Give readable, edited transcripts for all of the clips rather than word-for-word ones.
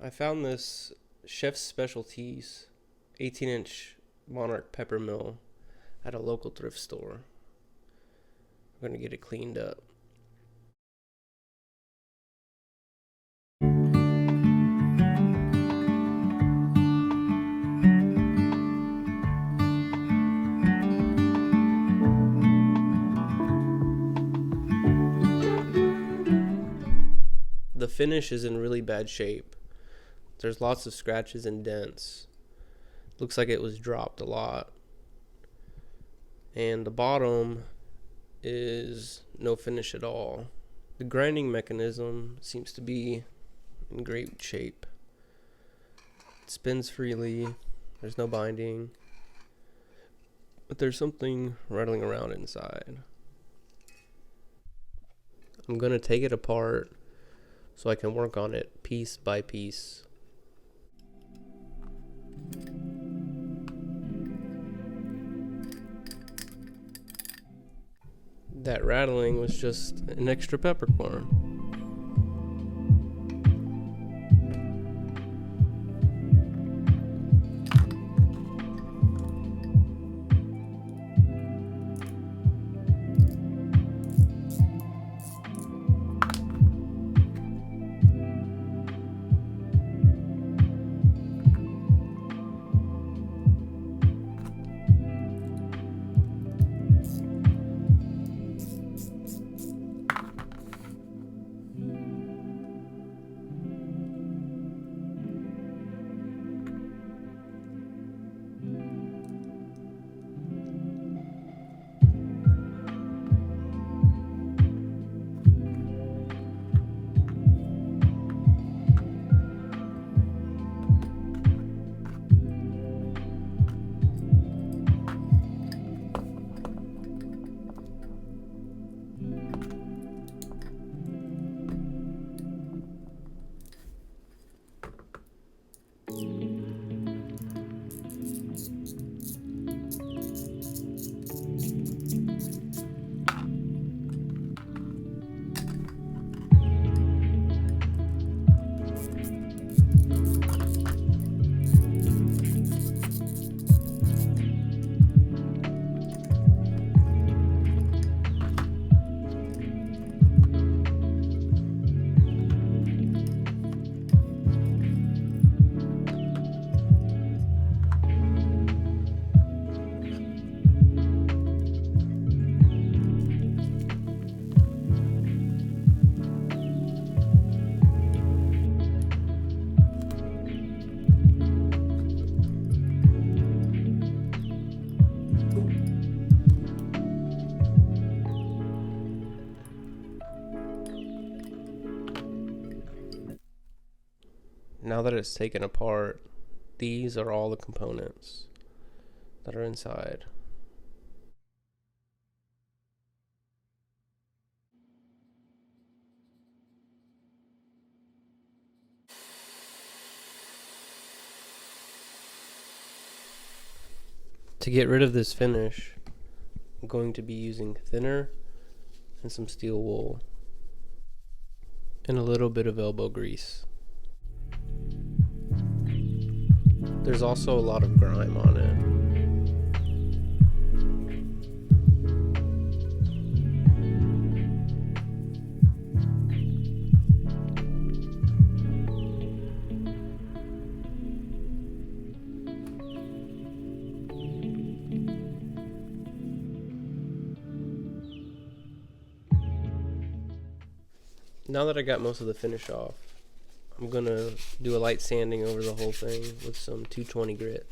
I found this Chef Specialties 18-inch Monarch Pepper Mill at a local thrift store. I'm going to get it cleaned up. The finish is in really bad shape. There's lots of scratches and dents. Looks like it was dropped a lot. And the bottom is no finish at all. The grinding mechanism seems to be in great shape. It spins freely. There's no binding. But there's something rattling around inside. I'm going to take it apart so I can work on it piece by piece. That rattling was just an extra peppercorn. Now that it's taken apart, these are all the components that are inside. To get rid of this finish, I'm going to be using thinner and some steel wool and a little bit of elbow grease. There's also a lot of grime on it. Now that I got most of the finish off, I'm gonna do a light sanding over the whole thing with some 220 grit.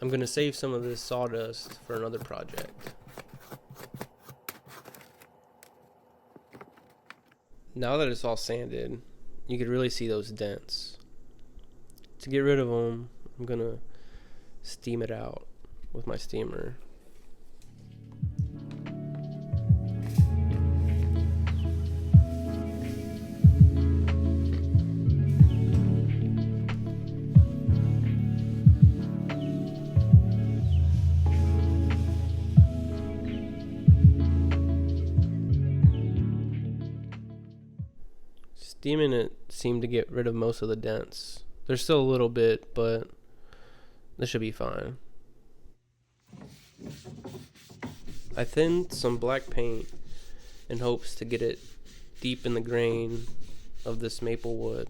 I'm going to save some of this sawdust for another project. Now that it's all sanded, you can really see those dents. To get rid of them, I'm going to steam it out with my steamer. Steaming it seemed to get rid of most of the dents. There's still a little bit, but this should be fine. I thinned some black paint in hopes to get it deep in the grain of this maple wood.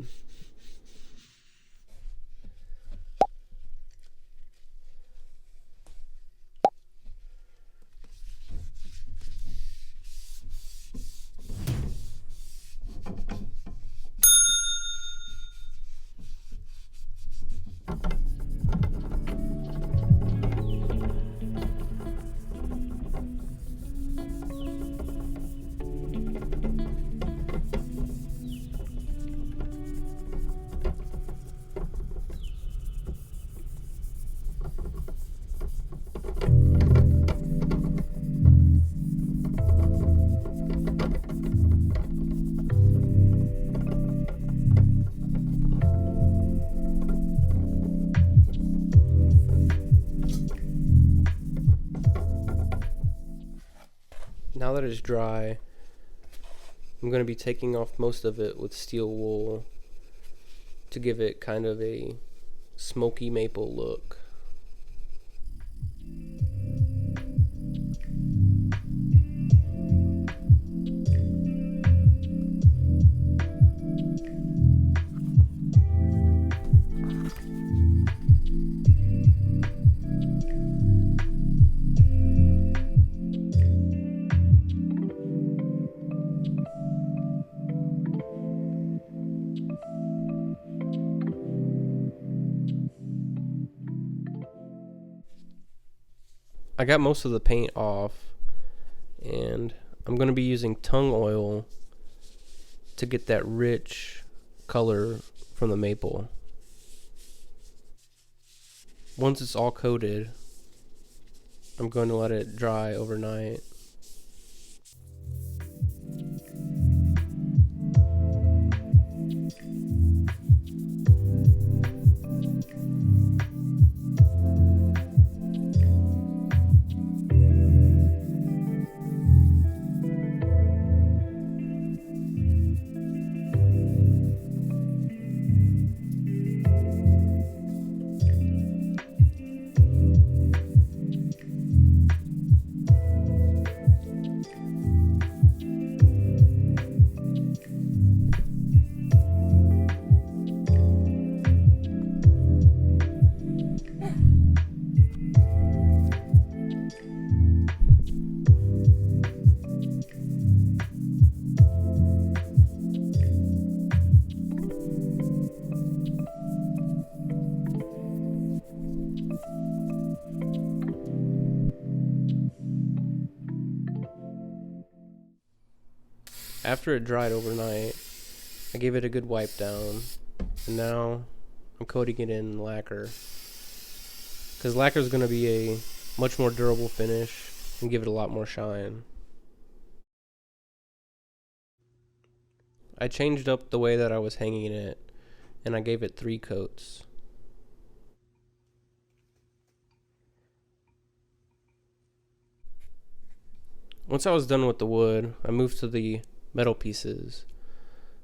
Now that it's dry, I'm going to be taking off most of it with steel wool to give it kind of a smoky maple look. I got most of the paint off, and I'm going to be using tung oil to get that rich color from the maple. Once it's all coated, I'm going to let it dry overnight. After it dried overnight, I gave it a good wipe down, and now I'm coating it in lacquer, because lacquer is going to be a much more durable finish and give it a lot more shine. I changed up the way that I was hanging it, and I gave it 3 coats. Once I was done with the wood, I moved to the metal pieces.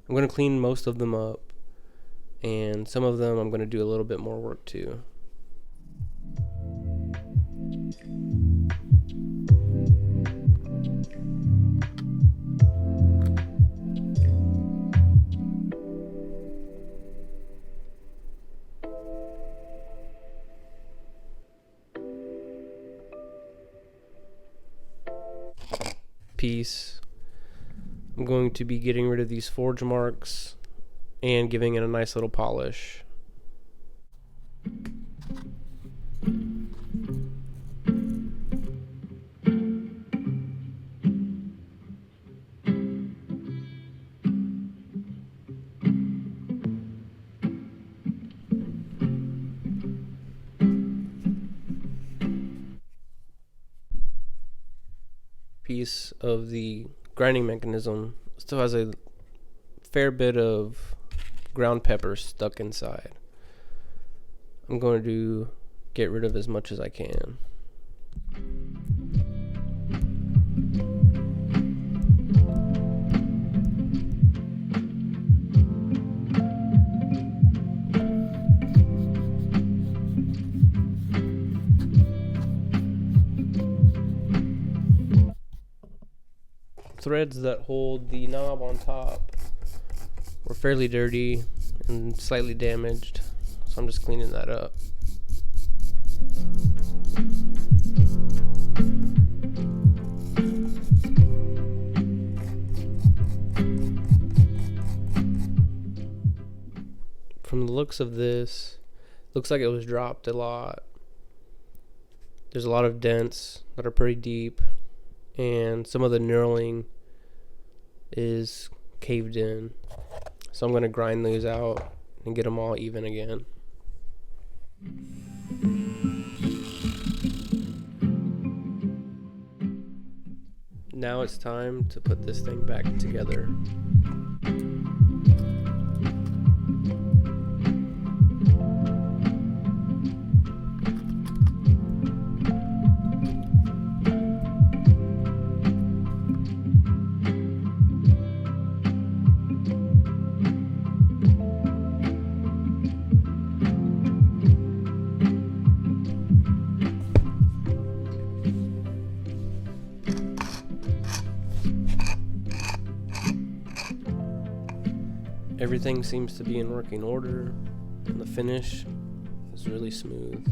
I'm going to clean most of them up, and some of them I'm going to do a little bit more work to. Piece, I'm going to be getting rid of these forge marks and giving it a nice little polish. piece of the grinding mechanism still has a fair bit of ground pepper stuck inside. I'm going to get rid of as much as I can. Threads that hold the knob on top were fairly dirty and slightly damaged, so I'm just cleaning that up. From the looks of this, looks like it was dropped a lot. There's a lot of dents that are pretty deep, and some of the knurling is caved in. So I'm going to grind those out and get them all even again. Now it's time to put this thing back together. Everything seems to be in working order, and the finish is really smooth.